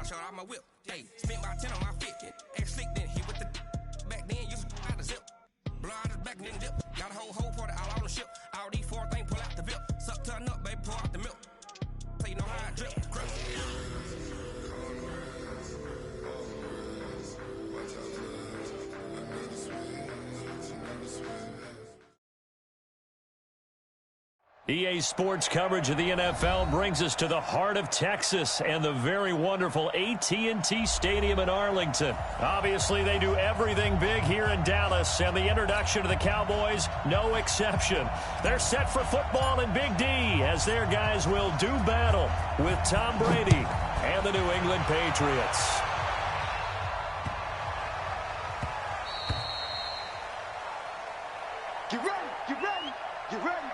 showed off my whip. Hey, spent about 10 on my fit. Ex slick then hit with the back then used to out the zip. Blow out his back and then dip. Got a whole party all on the ship. All these four things pull out the VIP. Suck turn up, baby, pour out the milk. So you know how I drip. EA Sports coverage of the NFL brings us to the heart of Texas and the very wonderful AT&T Stadium in Arlington. Obviously, they do everything big here in Dallas, and the introduction to the Cowboys, no exception. They're set for football in Big D as their guys will do battle with Tom Brady and the New England Patriots. Get ready, get ready, get ready.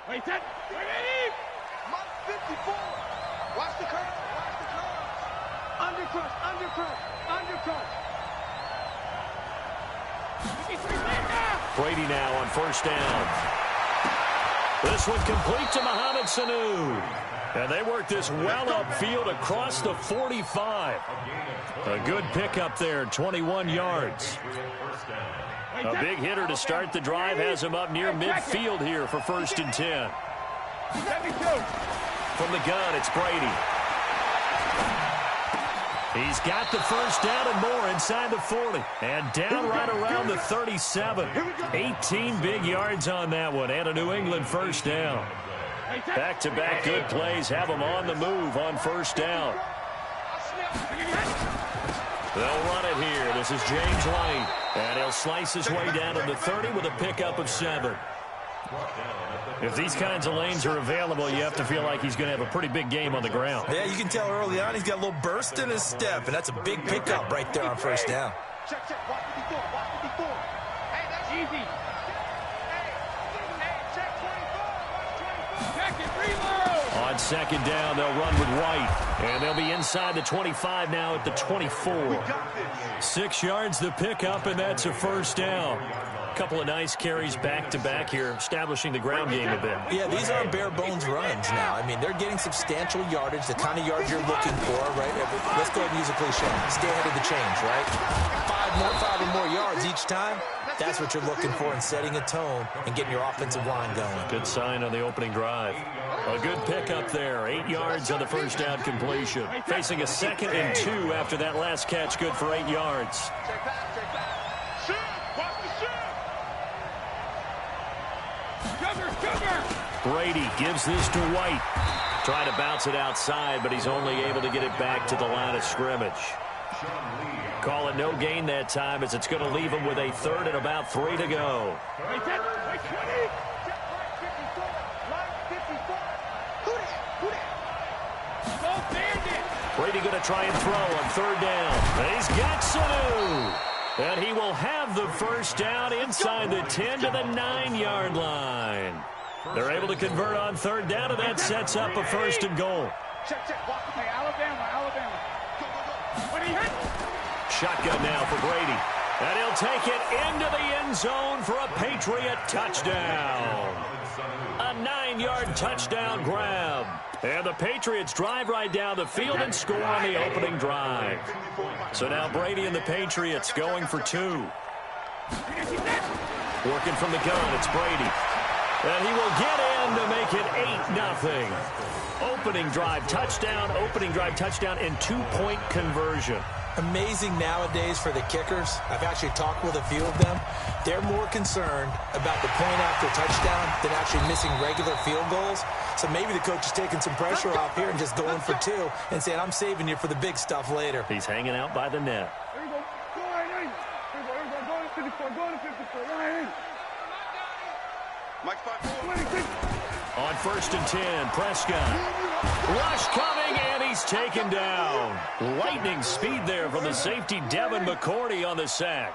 Wait, set, ready! Mike 54. Watch the curve, watch the curve. Undercut, undercut, undercut. Brady now on first down. This one complete to Mohamed Sanu. And they work this well upfield across the 45. A good pickup there, 21 yards. A big hitter to start the drive has him up near midfield here for 1st and 10. From the gun, it's Brady. He's got the first down and more inside the 40. And down right around the 37. 18 big yards on that one and a New England first down. Back-to-back good plays have them on the move on first down. They'll run it here. This is James White. And he'll slice his way down to the 30 with a pickup of 7. If these kinds of lanes are available, you have to feel like he's going to have a pretty big game on the ground. Yeah, you can tell early on he's got a little burst in his step, and that's a big pickup right there on first down. Check, check, watch 54, watch 54. Hey, that's Easy. Hey, check 24, watch 24. Check it, reload. On second down, they'll run with White. And they'll be inside the 25 now at the 24. 6 yards the pickup, and that's a first down. Couple of nice carries back-to-back here, establishing the ground game a bit. Yeah, these aren't bare-bones runs now. I mean, they're getting substantial yardage, the kind of yards you're looking for, right? Let's go ahead and use a cliche. Stay ahead of the change, right? Five or more yards each time. That's what you're looking for in setting a tone and getting your offensive line going. Good sign on the opening drive. A good pickup there. 8 yards on the first down completion. Facing a 2nd and 2 after that last catch, good for 8 yards. Check back, check back. Shoot, watch the shoot. Brady gives this to White. Trying to bounce it outside, but he's only able to get it back to the line of scrimmage. Call it no gain that time as it's going to leave him with a 3rd and about 3 to go. Wait, set, wait, 20. Check right 54, line 54. Who that? Don't stand it. Brady going to try and throw on 3rd down. And he's got Sanu. And he will have the first down inside the 10 to the 9-yard line. They're able to convert on 3rd down, and that sets up a 1st and goal. Check, check, watch the Hey, Alabama. What do you hit? Shotgun now for Brady. And he'll take it into the end zone for a Patriot touchdown. A 9-yard touchdown grab. And the Patriots drive right down the field and score on the opening drive. So now Brady and the Patriots going for 2. Working from the gun, it's Brady. And he will get in to make it 8-0. Opening drive touchdown, and 2-point conversion. Amazing nowadays for the kickers. I've actually talked with a few of them. They're more concerned about the point after touchdown than actually missing regular field goals. So maybe the coach is taking some pressure off here and just going for 2 and saying, I'm saving you for the big stuff later. He's hanging out by the net. There you go. Go right in. Go to 54. Go to 54. Right in. Mike 5. 26. On 1st and 10, Prescott. Rush coming, and he's taken down. Lightning speed there from the safety, Devin McCourty, on the sack.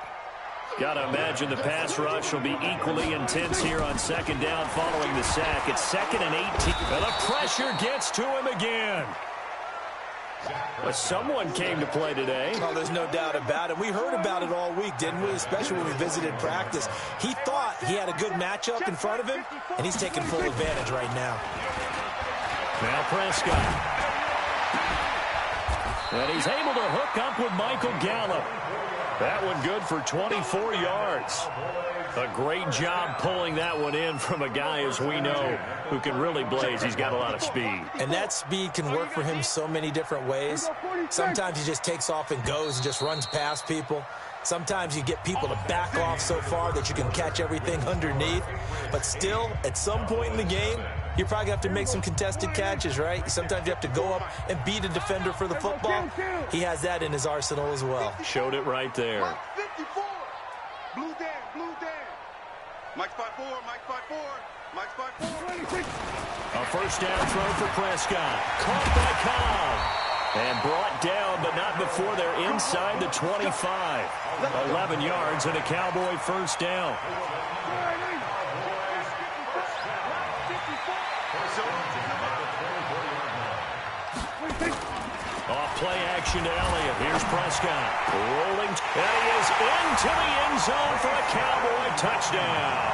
Got to imagine the pass rush will be equally intense here on 2nd down following the sack. It's 2nd and 18. And the pressure gets to him again. Well, someone came to play today. Oh, there's no doubt about it. We heard about it all week, didn't we? Especially when we visited practice. He thought he had a good matchup in front of him, and he's taking full advantage right now. Now Prescott. And he's able to hook up with Michael Gallup. That one good for 24 yards. A great job pulling that one in from a guy, as we know, who can really blaze. He's got a lot of speed. And that speed can work for him so many different ways. Sometimes he just takes off and goes and just runs past people. Sometimes you get people to back off so far that you can catch everything underneath. But still, at some point in the game, you probably have to make some contested catches, right? Sometimes you have to go up and beat a defender for the football. He has that in his arsenal as well. Showed it right there. Mike 54. Blue Dan, blue Dan. Mike 54, Mike 54, Mike 54. A first down throw for Prescott. Caught by Cobb. And brought down, but not before they're inside the 25. 11 yards and a Cowboy first down. Off play action to Elliott. Here's Prescott. Rolling. And he is into the end zone for a Cowboy touchdown.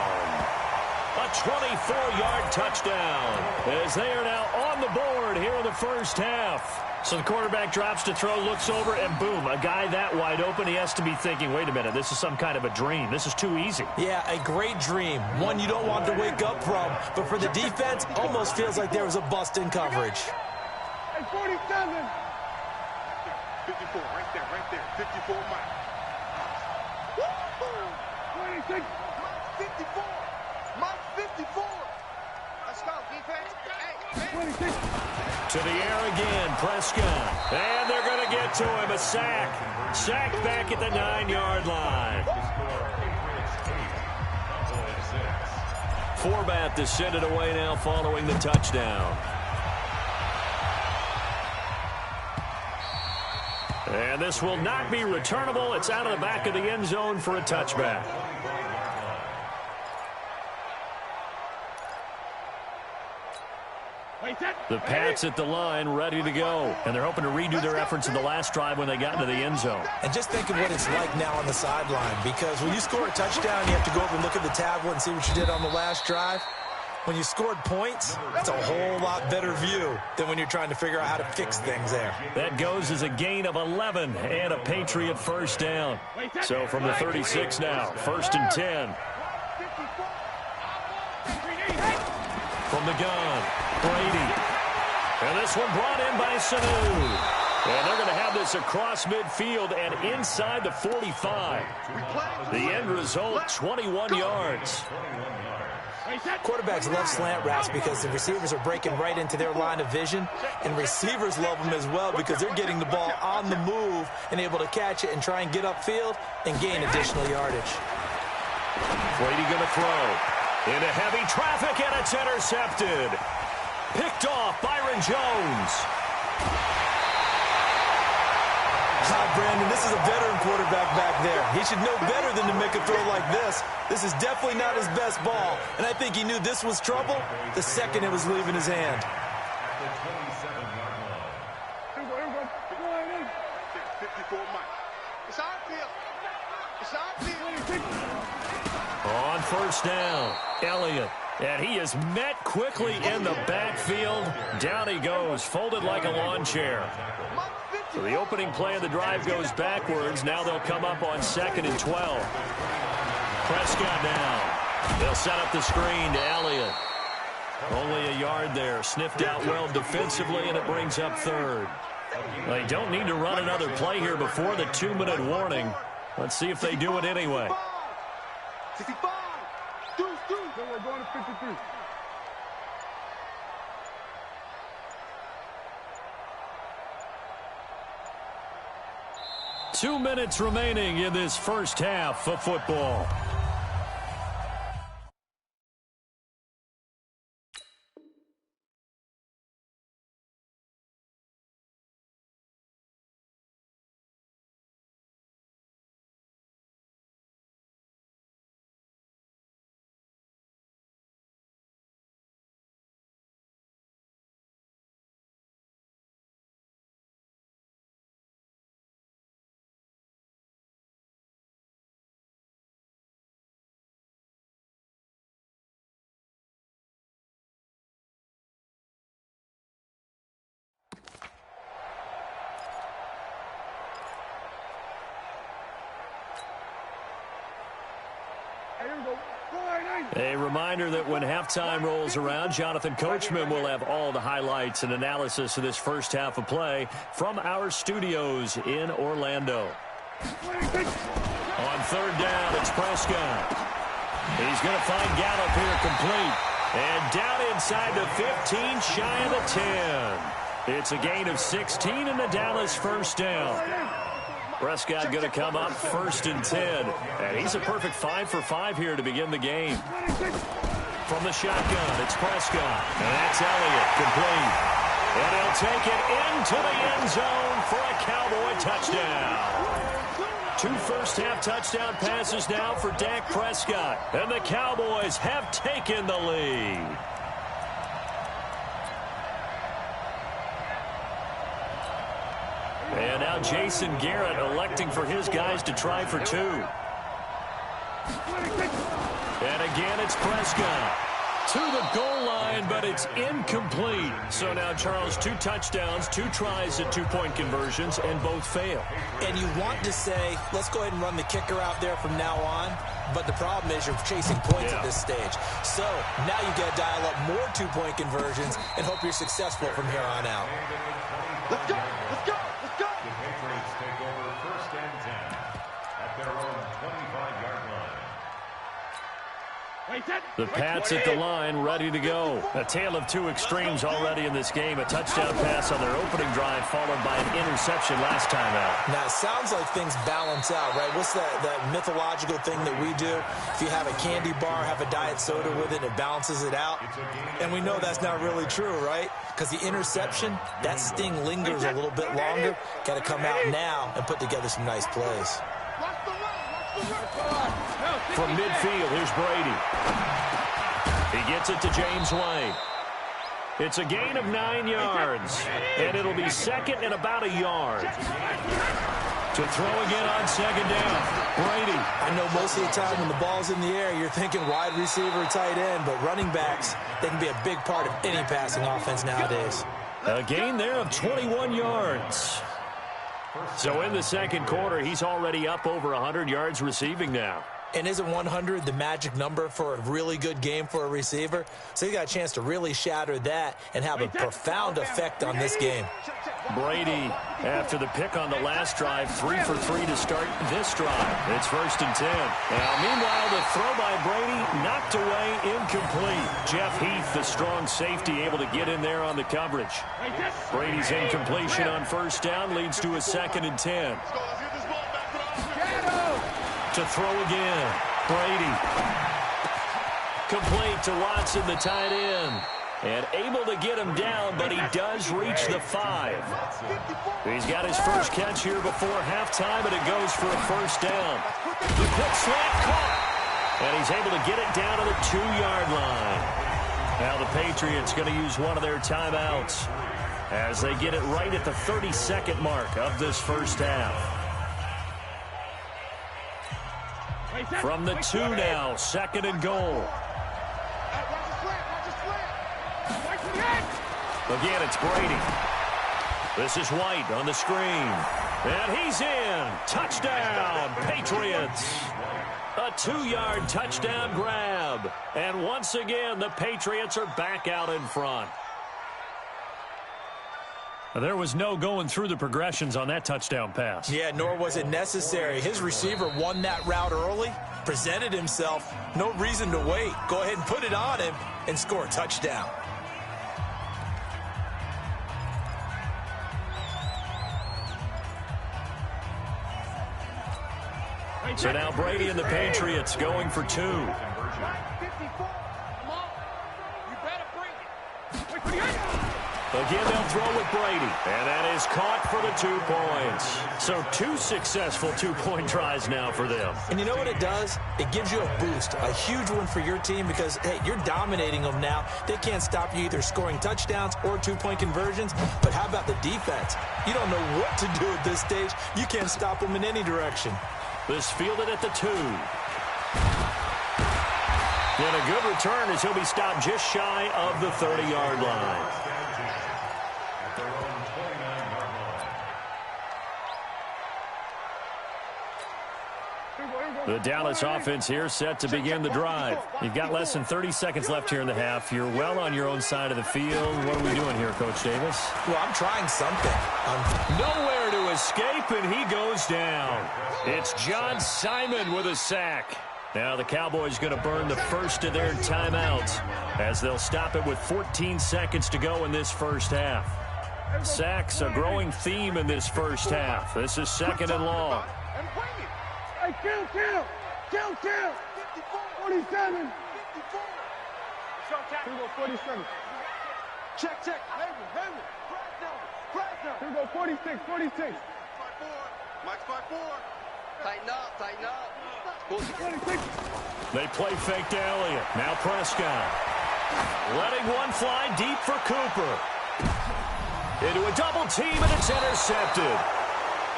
A 24-yard touchdown. As they are now on the board here in the first half. So the quarterback drops to throw, looks over, and boom, a guy that wide open, he has to be thinking, wait a minute, this is some kind of a dream. This is too easy. Yeah, a great dream. One you don't want to wake up from. But for the defense, almost feels like there was a bust in coverage. Hey, 47. 54, right there, 54 Mike. 26. Mike 54, Mike 54. Let's go, defense. Hey, 26. To the air again, Prescott. And they're going to get to him, a sack. Sack back at the 9-yard line. Forbat to send it away now following the touchdown. And this will not be returnable. It's out of the back of the end zone for a touchback. The Pats at the line, ready to go. And they're hoping to redo their efforts in the last drive when they got into the end zone. And just think of what it's like now on the sideline. Because when you score a touchdown, you have to go over and look at the tablet and see what you did on the last drive. When you scored points, it's a whole lot better view than when you're trying to figure out how to fix things there. That goes as a gain of 11 and a Patriot first down. So from the 36 now, first and 10. From the gun, Brady. And this one brought in by Sanu. And they're going to have this across midfield and inside the 45. The end result, 21 yards. Quarterbacks love slant routes because the receivers are breaking right into their line of vision, and receivers love them as well because they're getting the ball on the move and able to catch it and try and get upfield and gain additional yardage. Brady going to throw into heavy traffic, and it's intercepted. Picked off Byron Jones. Brandon, this is a veteran quarterback back there. He should know better than to make a throw like this. This is definitely not his best ball, and I think he knew this was trouble the second it was leaving his hand. 54 Mike. It's our field. It's our field. On first down, Elliott. And he is met quickly in the backfield. Down he goes, folded like a lawn chair. So the opening play of the drive goes backwards. Now they'll come up on 2nd and 12. Prescott now. They'll set up the screen to Elliott. Only a yard there. Sniffed out well defensively, and it brings up 3rd. They don't need to run another play here before the 2-minute warning. Let's see if they do it anyway. 55. Deuce. We're going to 53. Two minutes remaining in this first half of football. A reminder that when halftime rolls around, Jonathan Coachman will have all the highlights and analysis of this first half of play from our studios in Orlando. On third down, it's Prescott. He's going to find Gallup here complete. And down inside the 15, shy of the 10. It's a gain of 16 and the Dallas first down. Prescott going to come up 1st and 10. And he's a perfect 5 for 5 here to begin the game. From the shotgun, it's Prescott. And that's Elliott, complete. And he'll take it into the end zone for a Cowboy touchdown. 2 first-half touchdown passes now for Dak Prescott. And the Cowboys have taken the lead. And now Jason Garrett electing for his guys to try for 2. And again, it's Prescott. To the goal line, but it's incomplete. So now, Charles, 2 touchdowns, 2 tries at 2-point conversions, and both fail. And you want to say, let's go ahead and run the kicker out there from now on. But the problem is you're chasing points at this stage. So now you got to dial up more 2-point conversions and hope you're successful from here on out. Let's go! Let's go! Let's go! The Patriots take over 1st and 10 at their own 25-yard line. The Pats at the line, ready to go. A tale of 2 extremes already in this game. A touchdown pass on their opening drive, followed by an interception last time out. Now, it sounds like things balance out, right? What's that mythological thing that we do? If you have a candy bar, have a diet soda with it, it balances it out. And we know that's not really true, right? Because the interception, that sting lingers a little bit longer. Got to come out now and put together some nice plays. From midfield, here's Brady. He gets it to James White. It's a gain of 9 yards, and it'll be 2nd and about a yard. To throw again on 2nd down, Brady. I know most of the time when the ball's in the air, you're thinking wide receiver, tight end, but running backs, they can be a big part of any passing offense nowadays. A gain there of 21 yards. So in the 2nd quarter, he's already up over 100 yards receiving now. And isn't 100 the magic number for a really good game for a receiver? So you got a chance to really shatter that and have a profound effect on this game. Brady, after the pick on the last drive, 3 for 3 to start this drive. It's 1st and 10. Now, meanwhile, the throw by Brady knocked away, incomplete. Jeff Heath, the strong safety, able to get in there on the coverage. Brady's incompletion on 1st down leads to a 2nd and 10. To throw again, Brady. Complete to Watson, the tight end. And able to get him down, but he does reach the 5. He's got his first catch here before halftime, and it goes for a 1st down. The quick slant caught. And he's able to get it down to the 2-yard line. Now the Patriots going to use one of their timeouts as they get it right at the 32nd mark of this first half. From the 2 now, 2nd and goal. Again, it's Brady. This is White on the screen. And he's in. Touchdown, Patriots. A 2-yard touchdown grab. And once again, the Patriots are back out in front. There was no going through the progressions on that touchdown pass. Yeah, nor was it necessary. His receiver won that route early, presented himself. No reason to wait. Go ahead and put it on him and score a touchdown. So now Brady and the Patriots going for 2. Again, they'll throw with Brady. And that is caught for the 2 points. So 2 successful 2-point tries now for them. And you know what it does? It gives you a boost, a huge one for your team because, hey, you're dominating them now. They can't stop you either scoring touchdowns or 2-point conversions. But how about the defense? You don't know what to do at this stage. You can't stop them in any direction. This fielded at the 2. And a good return as he'll be stopped just shy of the 30-yard line. The Dallas offense here set to begin the drive. You've got less than 30 seconds left here in the half. You're well on your own side of the field. What are we doing here, Coach Davis? Well, I'm trying something. Nowhere to escape, and he goes down. It's John Simon with a sack. Now the Cowboys going to burn the first of their timeouts as they'll stop it with 14 seconds to go in this first half. Sacks a growing theme in this first half. This is 2nd and long. Hey, kill. 47. 47. Check. Hammer. Here we go, 46. Mike's 5-4. Tighten up. 46. They play fake to Elliott. Now Prescott. Letting one fly deep for Cooper. Into a double team, and it's intercepted.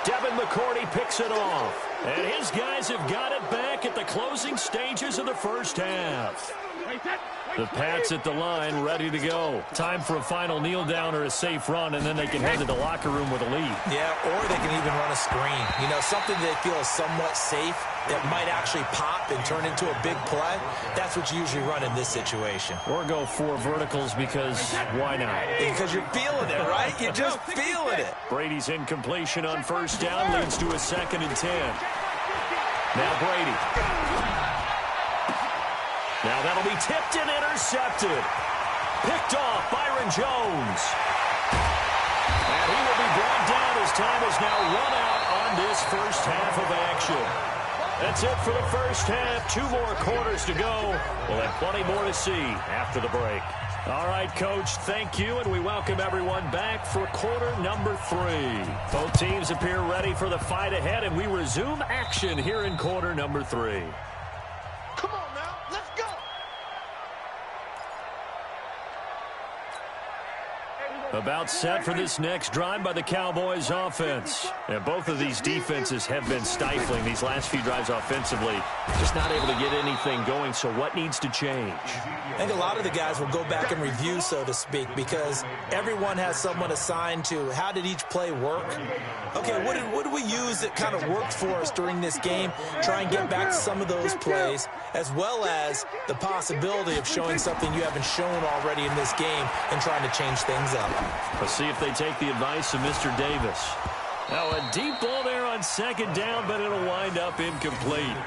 Devin McCourty picks it off. And his guys have got it back at the closing stages of the first half. The Pats at the line, ready to go. Time for a final kneel down or a safe run, and then they can head to the locker room with a lead. Yeah, or they can even run a screen. You know, something they feel is somewhat safe that might actually pop and turn into a big play. That's what you usually run in this situation. Or go 4 verticals because why not? Because you're feeling it, right? You're just feeling it. Brady's incompletion on first down leads to a 2nd and 10. Now Brady. Now that'll be tipped and intercepted. Picked off Byron Jones. And he will be brought down as time is now run out on this first half of action. That's it for the first half. 2 more quarters to go. We'll have plenty more to see after the break. All right, Coach, thank you, and we welcome everyone back for quarter number 3. Both teams appear ready for the fight ahead, and we resume action here in quarter number 3. Come on now, let's go. About set for this next drive by the Cowboys offense. And both of these defenses have been stifling these last few drives offensively. Just not able to get anything going, so what needs to change? I think a lot of the guys will go back and review, so to speak, because everyone has someone assigned to how did each play work. Okay, what did we use that kind of worked for us during this game? Try and get back to some of those plays, as well as the possibility of showing something you haven't shown already in this game and trying to change things up. Let's see if they take the advice of Mr. Davis. Now a deep ball there on 2nd down, but it'll wind up incomplete.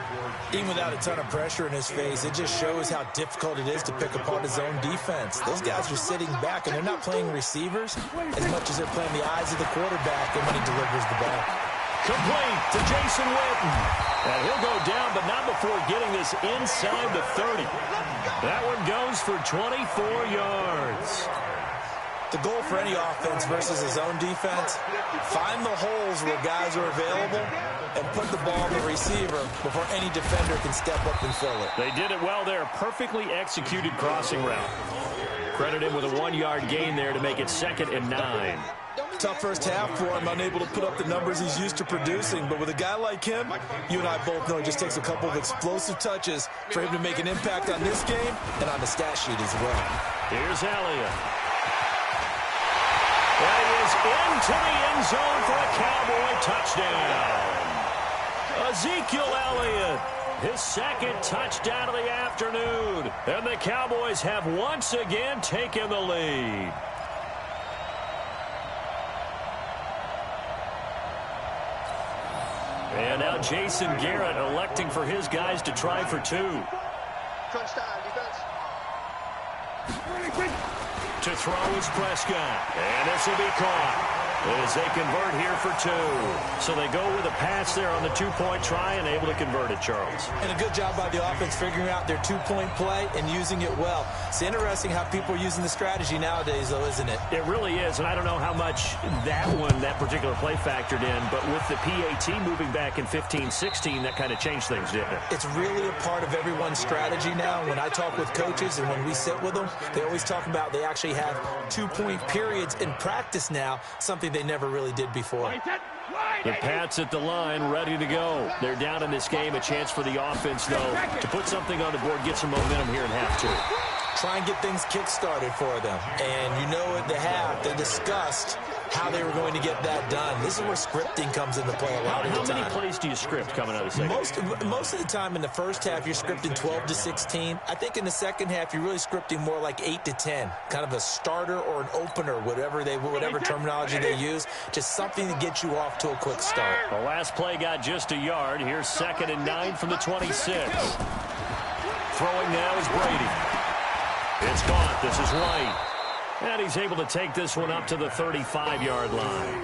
Even without a ton of pressure in his face, it just shows how difficult it is to pick apart his own defense. Those guys are sitting back, and they're not playing receivers as much as they're playing the eyes of the quarterback and when he delivers the ball. Complete to Jason Witten. And he'll go down, but not before getting this inside the 30. That one goes for 24 yards. The goal for any offense versus his own defense, find the holes where guys are available and put the ball on the receiver before any defender can step up and fill it. They did it well there. Perfectly executed crossing route. Credit him with a 1-yard gain there to make it 2nd and 9. Tough first half for him, unable to put up the numbers he's used to producing. But with a guy like him, you and I both know it just takes a couple of explosive touches for him to make an impact on this game and on the stat sheet as well. Here's Elliott. That is into the end zone for a Cowboy touchdown. Ezekiel Elliott, his 2nd touchdown of the afternoon. And the Cowboys have once again taken the lead. And now Jason Garrett electing for his guys to try for 2. Crunch time, defense. To throw is Prescott. And this will be caught as they convert here for 2. So they go with a pass there on the 2-point try and able to convert it, Charles. And a good job by the offense figuring out their 2-point play and using it well. It's interesting how people are using the strategy nowadays, though, isn't it? It really is, and I don't know how much that particular play factored in, but with the PAT moving back in 15-16, that kind of changed things, didn't it? It's really a part of everyone's strategy now. When I talk with coaches and when we sit with them, they always talk about they actually have 2-point periods in practice now, something they never really did before. The Pats at the line, ready to go. They're down in this game. A chance for the offense, though, to put something on the board, get some momentum here in half 2. try and get things kick-started for them. And you know at the half, they discussed how they were going to get that done. This is where scripting comes into play a lot of the time. How many plays do you script coming out of the second? Most of the time in the first half, you're scripting 12 to 16. I think in the second half, you're really scripting more like 8 to 10. Kind of a starter or an opener, whatever terminology they use. Just something to get you off to a quick start. The last play got just a yard. Here's 2nd and 9 from the 26. Throwing now is Brady. It's caught. This is White. And he's able to take this one up to the 35-yard line.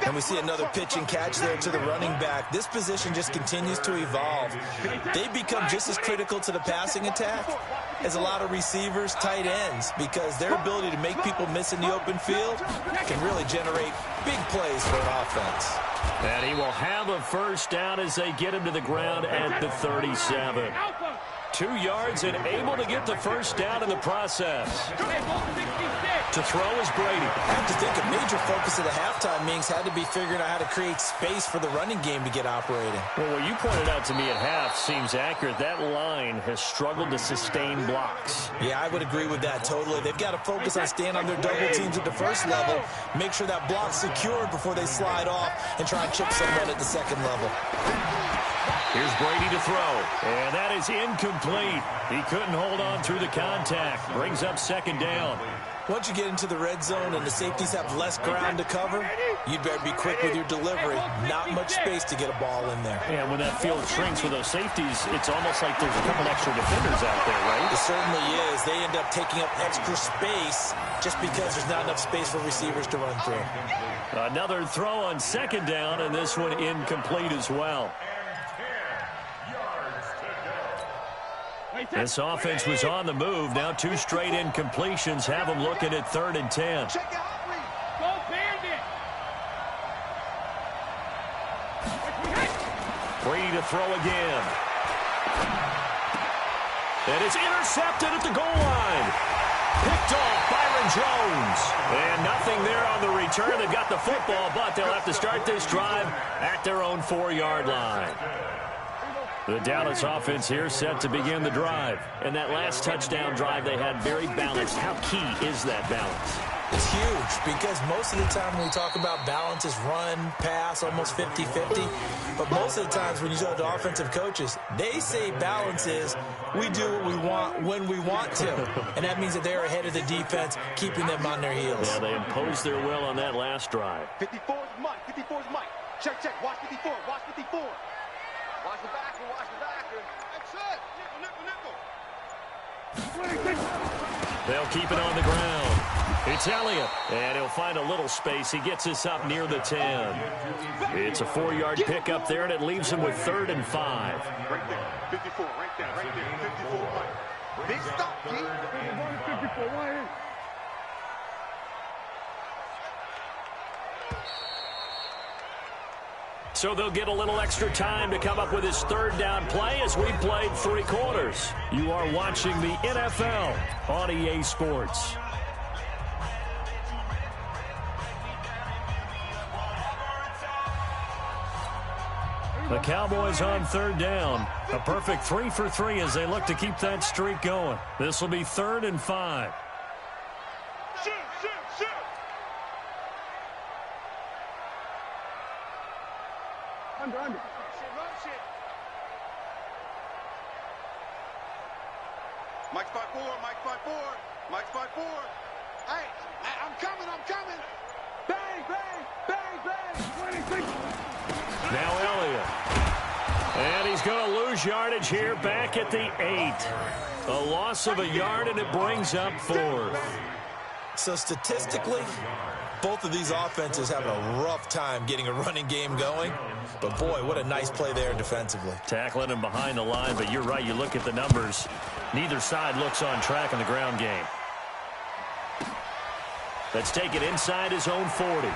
And we see another pitch and catch there to the running back. This position just continues to evolve. They become just as critical to the passing attack as a lot of receivers, tight ends, because their ability to make people miss in the open field can really generate big plays for an offense. And he will have a first down as they get him to the ground at the 37. 2 yards and able to get the first down in the process. To throw is Brady. I have to think a major focus of the halftime meetings had to be figuring out how to create space for the running game to get operating. Well, what you pointed out to me at half seems accurate. That line has struggled to sustain blocks. Yeah, I would agree with that totally. They've got to focus on staying on their double teams at the first level, make sure that block's secured before they slide off and try and chip someone at the second level. Here's Brady to throw, and that is incomplete. He couldn't hold on through the contact. Brings up 2nd down. Once you get into the red zone and the safeties have less ground to cover, you'd better be quick with your delivery. Not much space to get a ball in there. And when that field shrinks with those safeties, it's almost like there's a couple extra defenders out there, right? It certainly is. They end up taking up extra space just because there's not enough space for receivers to run through. Another throw on 2nd down, and this one incomplete as well. This offense was on the move. Now 2 straight incompletions have them looking at 3rd and 10. Brady to throw again. And it's intercepted at the goal line. Picked off Byron Jones. And nothing there on the return. They've got the football, but they'll have to start this drive at their own 4-yard line. The Dallas offense here set to begin the drive. And that last touchdown drive they had very balanced. How key is that balance? It's huge because most of the time when we talk about balance is run, pass, almost 50-50. But most of the times when you talk to offensive coaches, they say balance is we do what we want when we want to. And that means that they're ahead of the defense, keeping them on their heels. Yeah, they imposed their will on that last drive. 54 is Mike. 54 is Mike. Check, check. Watch 54. Watch 54. Watch the backer. Watch the backer. That's it. Nickel. They'll keep it on the ground. It's Elliott, and he'll find a little space. He gets us up near the 10. It's a 4-yard pickup there, and it leaves him with 3rd and 5. Right there. 54. Right there. Right there. 54. Big stop, G. 54. Why? So they'll get a little extra time to come up with his 3rd down play as we played 3 quarters. You are watching the NFL on EA Sports. The Cowboys on 3rd down. A perfect 3 for 3 as they look to keep that streak going. This will be 3rd and 5. Shoot, shoot, shoot. Under. Shit, run shit. Mike's 5-4. Mike's 5-4. Mike's 5-4. Hey, I'm coming. I'm coming. Bang, bang, bang, bang. 26. Now Elliott. And he's going to lose yardage here back at the 8. A loss of a yard, and it brings up 4th. So statistically, both of these offenses have a rough time getting a running game going. But, boy, what a nice play there defensively. Tackling him behind the line, but you're right. You look at the numbers. Neither side looks on track in the ground game. Let's take it inside his own 40.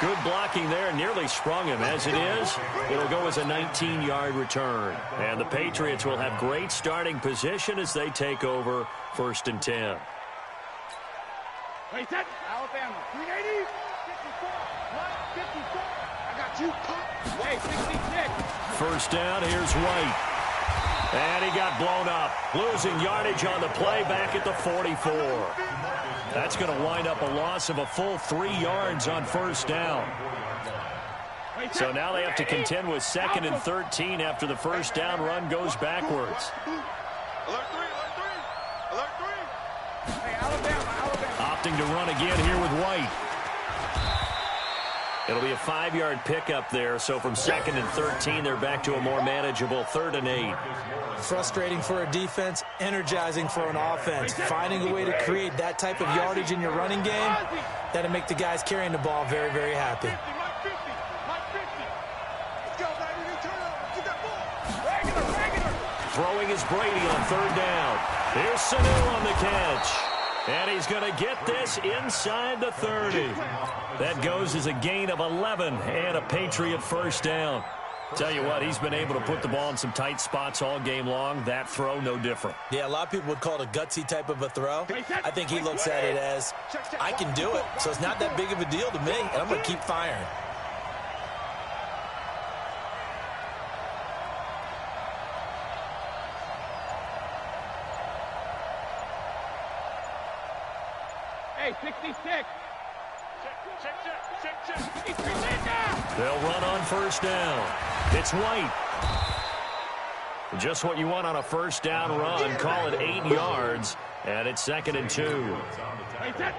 Good blocking there, nearly sprung him. As it is, it'll go as a 19-yard return. And the Patriots will have great starting position as they take over 1st and 10. Wait, set. Alabama. 380. 54. 54. I got you. Wait, 66. 1st down, here's White. And he got blown up, losing yardage on the play back at the 44. That's going to wind up a loss of a full 3 yards on first down. So now they have to contend with 2nd and 13 after the first down run goes backwards. Alert 3, alert 3, alert 3. Hey, Alabama. Opting to run again here with White. It'll be a 5-yard pickup there, so from 2nd and 13, they're back to a more manageable 3rd and 8. Frustrating for a defense, energizing for an offense. Finding a way to create that type of yardage in your running game, that'll make the guys carrying the ball very, very happy. Mike 50, Mike 50. Let's go, baby. New turnover. Get that ball. Regular. Throwing is Brady on 3rd down. Here's Sanu on the catch. And he's going to get this inside the 30. That goes as a gain of 11 and a Patriot first down. Tell you what, he's been able to put the ball in some tight spots all game long. That throw, no different. Yeah, a lot of people would call it a gutsy type of a throw. I think he looks at it as, I can do it, so it's not that big of a deal to me, and I'm going to keep firing. Hey, 66. They'll run on first down. It's White. Just what you want on a first down run. Call it 8 yards, and it's 2nd and 2.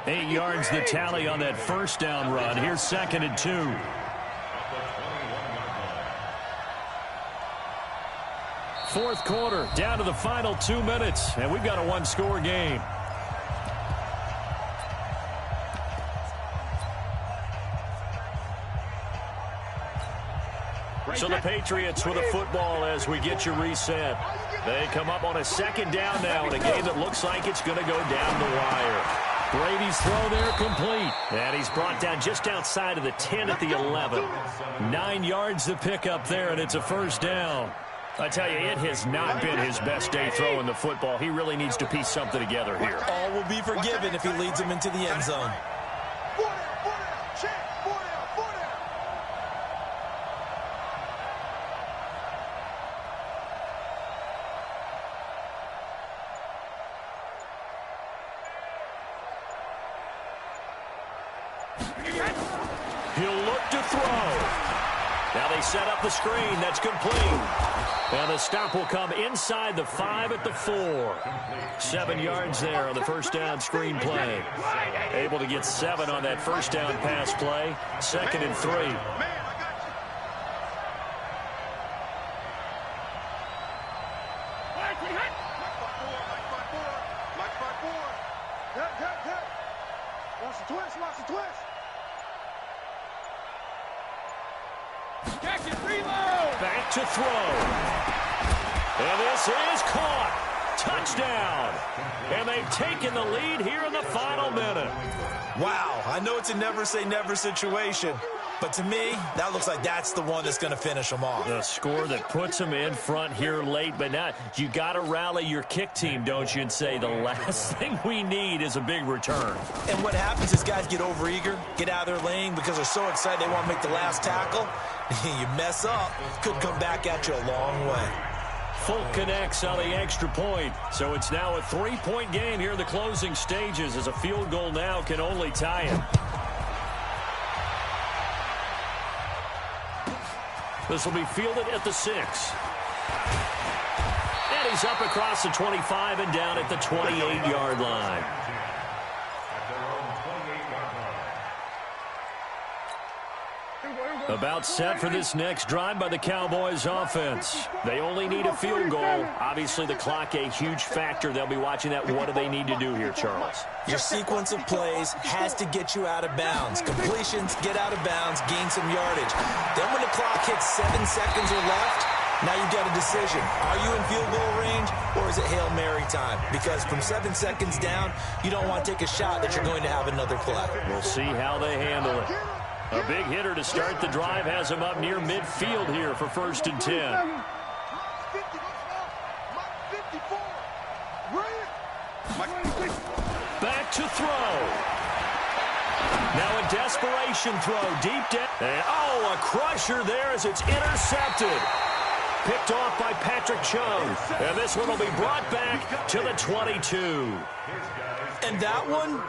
8 yards the tally on that first down run. Here's 2nd and 2. Fourth quarter, down to the final 2 minutes, and we've got a one-score game. So the Patriots with a football as we get you reset. They come up on a 2nd down now in a game that looks like it's going to go down the wire. Brady's throw there complete. And he's brought down just outside of the 10 at the 11. 9 yards to pick up there, and it's a first down. I tell you, it has not been his best day throwing the football. He really needs to piece something together here. All will be forgiven if he leads them into the end zone. He'll look to throw. Now they set up the screen. That's complete. And the stop will come inside the 5 at the 4. 7 yards there on the first down screen play. Able to get 7 on that first down pass play. 2nd and 3. Watch the twist. Back to throw. And this is caught. Touchdown. And they've taken the lead here in the final minute. Wow, I know it's a never-say-never situation, but to me, that looks like that's the one that's going to finish them off. The score that puts them in front here late, but now you got to rally your kick team, don't you, and say the last thing we need is a big return. And what happens is guys get overeager, get out of their lane because they're so excited they want to make the last tackle. You mess up, could come back at you a long way. Folk connects on the extra point. So it's now a 3-point game here in the closing stages as a field goal now can only tie it. This will be fielded at the 6. And he's up across the 25 and down at the 28-yard line. About set for this next drive by the Cowboys offense. They only need a field goal. Obviously, the clock a huge factor. They'll be watching that. What do they need to do here, Charles? Your sequence of plays has to get you out of bounds. Completions, get out of bounds, gain some yardage. Then when the clock hits 7 seconds or left, now you've got a decision. Are you in field goal range or is it Hail Mary time? Because from 7 seconds down, you don't want to take a shot that you're going to have another play. We'll see how they handle it. A big hitter to start the drive has him up near midfield here for 1st and 10. Back to throw. Now a desperation throw deep down. And, oh, a crusher there as it's intercepted. picked off by Patrick Chung. And this one will be brought back to the 22. And that one,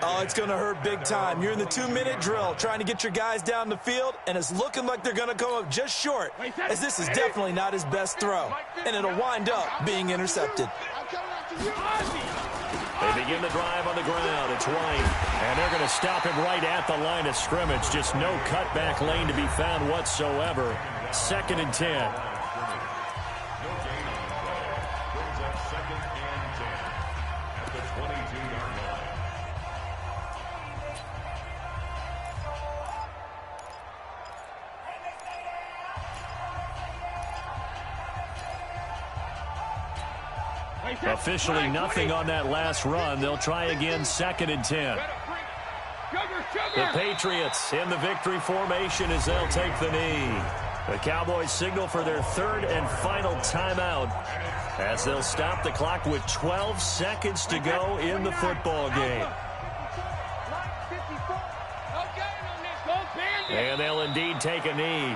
oh, it's going to hurt big time. You're in the 2-minute drill trying to get your guys down the field, and it's looking like they're going to come up just short, as this is definitely not his best throw, and it'll wind up being intercepted. They begin the drive on the ground. It's White, and they're going to stop him right at the line of scrimmage. Just no cutback lane to be found whatsoever. 2nd and 10. Officially nothing on that last run. They'll try again 2nd and 10. The Patriots in the victory formation as they'll take the knee. The Cowboys signal for their 3rd and final timeout as they'll stop the clock with 12 seconds to go in the football game. And they'll indeed take a knee.